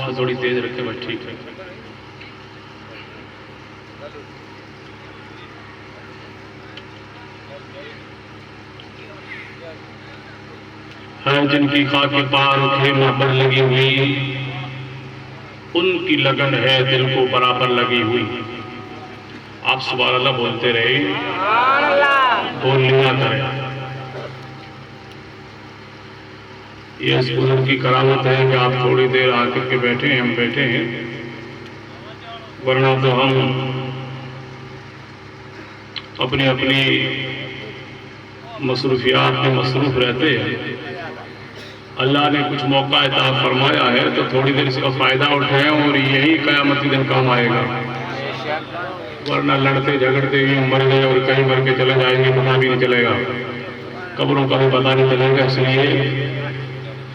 आवाज़ थोड़ी तेज रखे बस ठीक है। जिनकी खाके पार खेमा पर लगी हुई, उनकी लगन है दिल को बराबर लगी हुई। आप सुभान अल्लाह बोलते रहे, बोल लिया करें। ये इस बुजुर्ग की करामत है कि आप थोड़ी देर आकर के बैठे हैं, हम बैठे हैं, वरना तो हम अपनी अपनी मसरूफियात में मसरूफ रहते हैं। अल्लाह ने कुछ मौका अता फरमाया है तो थोड़ी देर इसका फ़ायदा उठाएं और यही क़यामती दिन काम आएगा, वरना लड़ते झगड़ते ही मर गए और कहीं मर के चले जाएंगे, पता भी नहीं चलेगा, कब्रों का भी पता नहीं चलेगा। इसलिए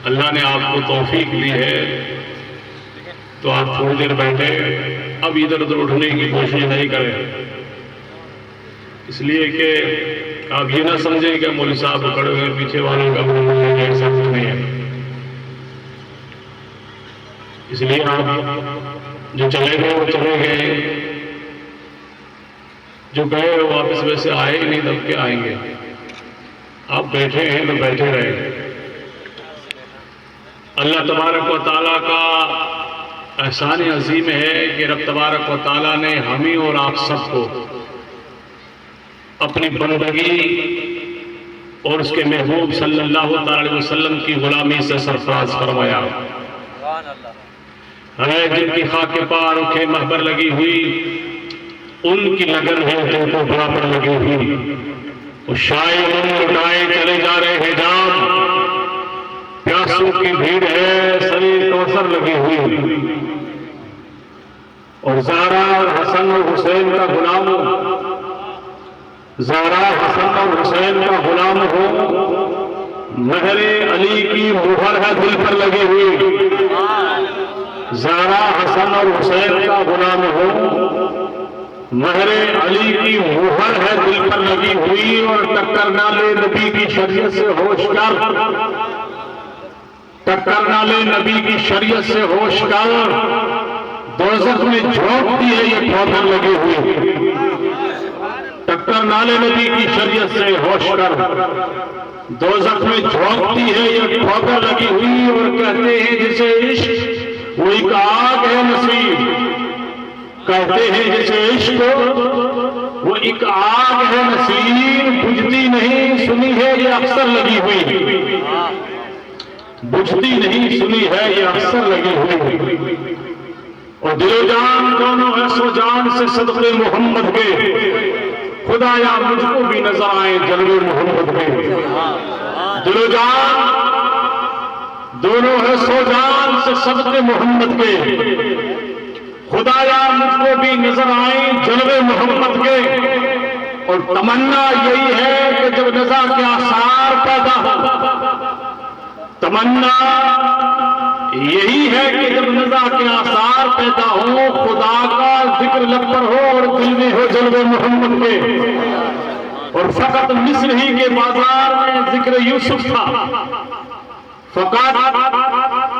अल्लाह ने आपको तौफीक दी है तो आप थोड़ी देर बैठे, अब इधर उधर उठने की कोशिश नहीं करें, इसलिए कि आप ये ना समझें कि मौलवी साहब खड़े हुए पीछे वालों का ऐसा कुछ नहीं है। इसलिए आप जो चले गए वो चले गए, जो गए वो वापस वैसे आए ही नहीं, तब के आएंगे। आप बैठे हैं तो बैठे रहे। अल्लाह तबारक व तआला का एहसान अजीम है कि रब तबारक व तआला ने हमें और आप सबको अपनी बंदगी और उसके महबूब सल्लल्लाहु अलैहि वसल्लम की गुलामी से सरफराज फरमाया है। जिनकी खाके पार उखे महबर लगी हुई, उनकी लगन है दिल को बराबर लगी हुई। वो शायर लुटाए चले जा रहे हैं जाम, प्यासों की भीड़ है शरीर कौसर लगी हुई। और ज़ारा हसन और हुसैन का गुलाम, ज़ारा हसन और हुसैन का गुलाम हो, महरे अली की मुहर है दिल पर लगी हुई। ज़ारा हसन और हुसैन का गुलाम हो, महरे अली की मुहर है दिल पर लगी हुई। और टक्कर ना ले नबी की शरीयत से होश कर, टक्कर ना ले नबी की शरीयत से होश कर, दोज़ख में झोंकती है ये ठोकर लगी हुई। टक्कर ना ले नबी की शरीयत से होश कर, दोज़ख में झोंकती है ये ठोकर लगी हुई। और कहते हैं जिसे इश्क वो एक आग है नसीब, कहते हैं जिसे इश्क वो एक आग है नसीब, बुझती नहीं सुनी है ये अक्सर लगी हुई, बुझती नहीं सुनी है ये अक्सर लगी हुई। और दिलो जान दोनों है सो जान से सदक़े मोहम्मद के, खुदाया मुझको भी नजर आए जलवे मोहम्मद के। दिलो जान दोनों है सो जान से सदक़े मोहम्मद के, खुदाया मुझको भी नजर आए जलवे मोहम्मद के। और तमन्ना यही है कि जब नज़ा के आसार पैदा हो, तमन्ना यही है कि जब नज़ा के आसार पैदा हो, खुदा का जिक्र लब पर हो और दिल में हो जलवे मोहम्मद के। और फकत मिस्र ही के बाजार में जिक्र यूसुफ था, फकत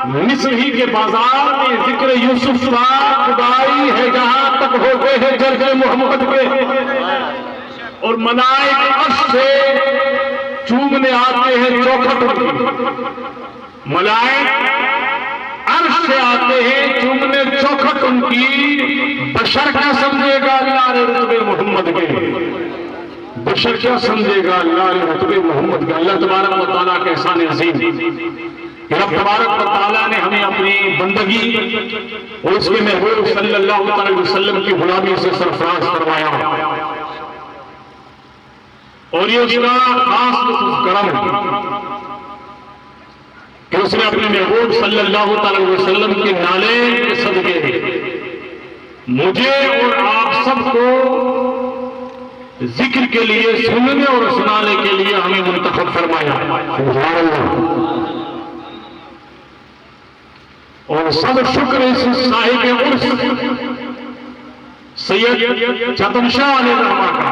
मिस्र ही के बाजार में जिक्र यूसुफ था। खुदाई है जहां तक होते हैं जलवे मोहम्मद के। और मलाइक अर्श से चूमने आते हैं चौखट, मलाइक अर्श से आते हैं चूमने चौखट उनकी। बशर क्या समझेगा अल्लाह ने रुतबे मोहम्मद के, बशर क्या समझेगा अल्लाह ने रुतबे मोहम्मद के। अल्लाह तबारक व तआला के एहसान अज़ीम, रब तबारक व तआला ने हमें अपनी बंदगी और उसके महबूब सल्लल्लाहु अलैहि वसल्लम की गुलामी से सरफराज करवाया। और ये उसका खास करम है कि उसने अपने महबूब सल्लल्लाहु अलैहि वसल्लम के नाले के सदके मुझे और आप सबको जिक्र के लिए, सुनने और सुनाने के लिए हमें मुंतखब फरमाया। और सब शुक्र इस साहिब उर्स सैयद छतन शाह अलैहि रहमा का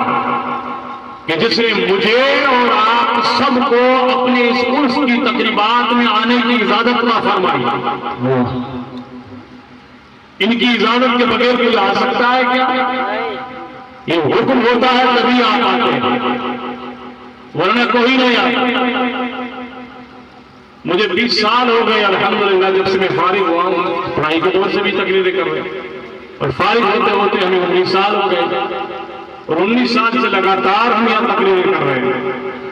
कि जिसने मुझे और आप सबको अपने इस उर्स की तकरीबात में आने की इजाजत ना फरमाई। इनकी इजाजत के बगैर कोई आ सकता है क्या? ये हुक्म होता है तभी आप आते हैं, वरना कोई नहीं आता। मुझे 20 साल हो गए अल्हम्दुलिल्लाह जब से मैं फारिग हुआ हूं, पढ़ाई के दौर से भी तकरीरें कर रहे हैं, और फारिग होते होते हमें 19 साल हो गए, और 19 साल से लगातार हम यहाँ तकरीरें कर रहे हैं।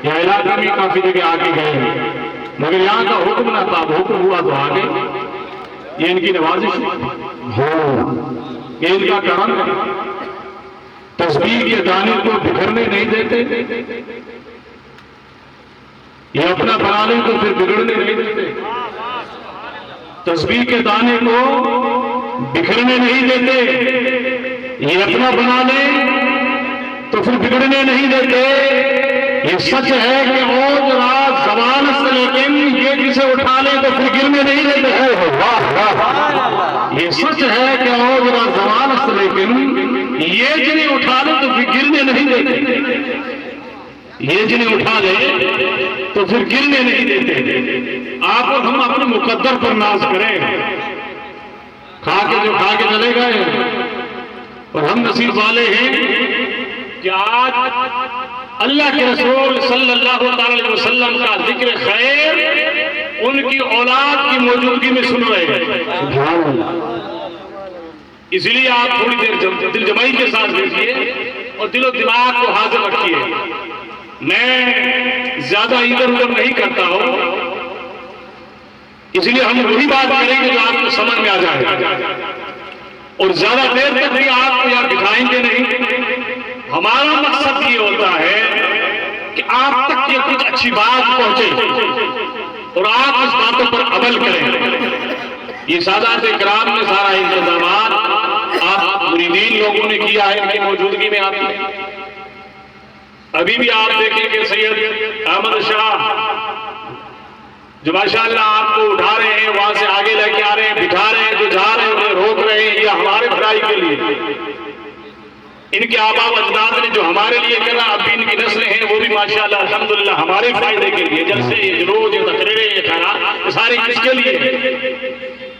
यहाँ इलाके में काफी जगह आगे गए हैं, मगर यहाँ का हुक्म ना था, हुक्म हुआ तो आगे। ये इनकी नवाजिश है, ये इनका करम है। तस्बीह के दाने को बिखरने नहीं देते, ये अपना बना लें तो फिर बिगड़ने नहीं देते। तस्बीह के दाने को बिखरने नहीं देते, ये अपना बना लें तो फिर बिगड़ने नहीं देते। ये सच है कि और रात जबान से, लेकिन ये जिसे उठा ले तो फिर गिरने नहीं देते हैं। वाह वाह, ये सच है कि और रात जबान से, लेकिन ये जिन्हें उठा ले तो फिर गिरने नहीं देते। ये जिन्हें उठा ले तो फिर गिरने नहीं देते। आप और हम अपने मुकद्दर पर नाज करें, खा के चले गए, और हम नसीब वाले हैं कि आज अल्लाह के रसूल सल्लल्लाहु अलैहि वसल्लम का जिक्र खैर उनकी औलाद की मौजूदगी में सुन रहे हैं। इसलिए आप थोड़ी देर दिल जमाई के साथ देखिए और दिलो दिमाग को हाजिर रखिए। मैं ज्यादा इधर उधर नहीं करता हूं, इसलिए हम वही बात करेंगे जो आपको समझ में आ जाए, और ज्यादा देर तक भी आपको यहां बिठाएंगे नहीं। हमारा मकसद ये होता है कि आप तक ये कुछ अच्छी बात पहुंचे और आप उस बातों पर अमल करें। ये सादात इकराम में सारा इंतजाम आप मुरीदीन लोगों ने किया है, इनकी मौजूदगी में आपने। अभी भी आप देखेंगे सैयद अहमद शाह जो माशाअल्लाह आपको उठा रहे हैं, वहां से आगे लेके आ रहे हैं, बिठा रहे हैं, जो जा रहे हैं उन्हें रोक रहे हैं, ये हमारे भलाई के लिए। इनके आबा अजदाद ने जो हमारे लिए करा, अभी इनकी नस्लें हैं वो भी माशाअल्लाह अल्हम्दुलिल्लाह हमारे फायदे के लिए, जलसे ये जुलूस ये तकरीरें ये खैरात ये सारी किसके लिए?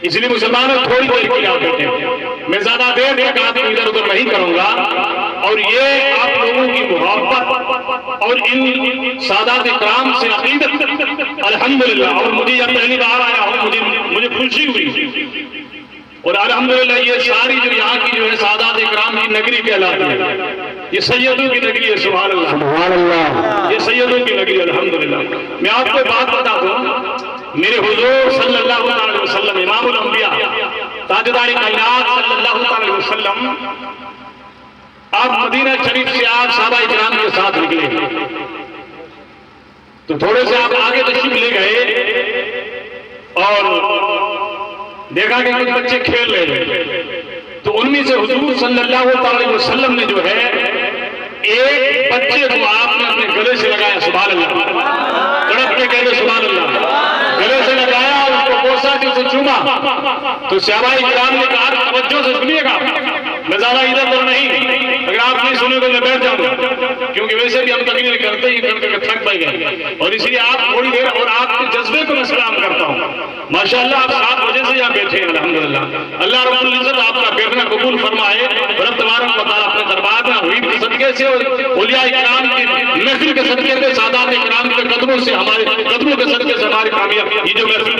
इसलिए मुसलमानों थोड़ी देर की आप बैठे, मैं ज्यादा देर तक आपको इधर उधर नहीं करूंगा। और ये आप लोगों की मोहब्बत और इन सादात इकराम से अकीदत अल्हम्दुलिल्लाह, और मुझे यह पहली बार आया हूं, मुझे खुशी हुई, और अल्हम्दुलिल्लाह ये सारी जो यहाँ की जो है सादात इकराम की नगरी कहलाती है, ये सैयदों की नगरी है। सुभान अल्लाह, सुभान अल्लाह, ये सैयदों की नगरी अल्हम्दुलिल्लाह। मैं आपको बात बता दूं, मेरे हुजूर सल्लल्लाहु अलैहि वसल्लम इमामुल अंबिया ताजदार कायनात सल्लल्लाहु अलैहि वसल्लम आप मदीना शरीफ से आप सहाबा इकराम के साथ निकले, तो थोड़े से आप आगे तशरीफ ले गए और देखा कि कुछ बच्चे खेल रहे हैं, तो उनमें से हुजूर सल्लल्लाहु अलैहि वसल्लम ने जो है एक बच्चे को आपने अपने गले से लगाया। सुभान अल्लाह, तड़प के कहते सुभान अल्लाह, गले से लगाया, उसको कोसा से उसे चूमा। तो सहाबा इकराम ने कहा तवज्जो से सुनिएगा, मैं ज्यादा इधर उधर नहीं, अगर आप नहीं सुने तो मैं बैठ जाऊंगा, क्योंकि वैसे भी हम तकरीर करते ही करके थक पाए गए, और इसलिए आप थोड़ी देर, और आपके जज्बे को मैं सलाम करता हूँ। माशाअल्लाह आप 7 बजे से यहाँ बैठे हैं अल्हम्दुलिल्लाह। अल्लाह रब्बुल इज्जत आपका बैठना कबूल फरमाए, रब तबारक व तआला अपने दरबार में हुई के सदके से और औलिया इकराम की महफिल के सदके से, सादात इकराम के कदमों से, हमारे कदमों के सदके से हमारी कामयाब ये जो महफिल